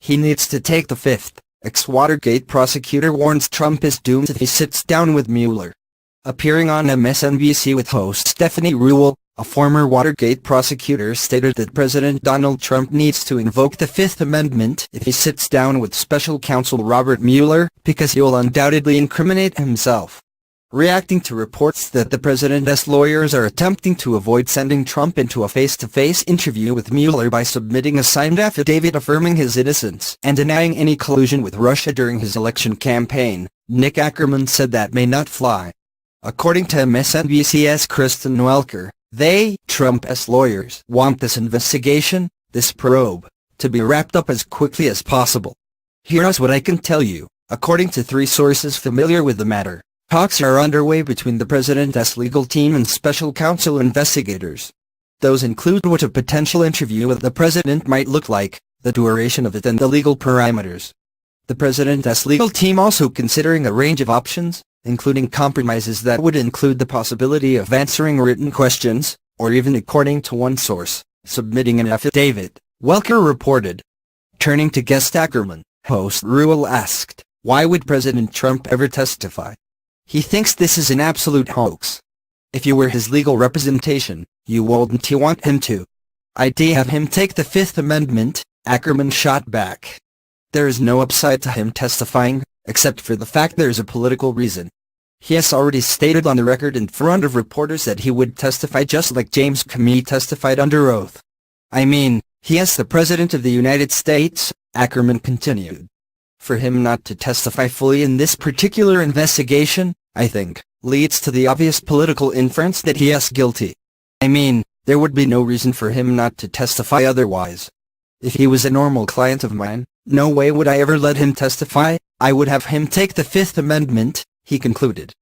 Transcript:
He needs to take the fifth. Ex-Watergate prosecutor warns Trump is doomed if he sits down with Mueller. Appearing on MSNBC with host Stephanie Ruhle, a former Watergate prosecutor stated that President Donald Trump needs to invoke the Fifth Amendment if he sits down with special counsel Robert Mueller, because he will undoubtedly incriminate himself. Reacting to reports that the president's lawyers are attempting to avoid sending Trump into a face-to-face interview with Mueller by submitting a signed affidavit affirming his innocence and denying any collusion with Russia during his election campaign, Nick Ackerman said that may not fly. According to MSNBC's Kristen Welker, Trump's lawyers, want this investigation, this probe, to be wrapped up as quickly as possible. Here's what I can tell you, according to 3 sources familiar with the matter. Talks are underway between the president's legal team and special counsel investigators. Those include what a potential interview with the president might look like, the duration of it and the legal parameters. The president's legal team also considering a range of options, including compromises that would include the possibility of answering written questions, or even, according to one source, submitting an affidavit, Welker reported. Turning to guest Ackerman, host Ruhle asked, why would President Trump ever testify? He thinks this is an absolute hoax. If you were his legal representation, you wouldn't want him to. I'd have him take the Fifth Amendment, Ackerman shot back. There is no upside to him testifying, except for the fact there's a political reason. He has already stated on the record in front of reporters that he would testify just like James Comey testified under oath. I mean, he is the President of the United States, Ackerman continued. For him not to testify fully in this particular investigation, I think, leads to the obvious political inference that he is guilty. I mean, there would be no reason for him not to testify otherwise. If he was a normal client of mine, no way would I ever let him testify. I would have him take the Fifth Amendment, he concluded.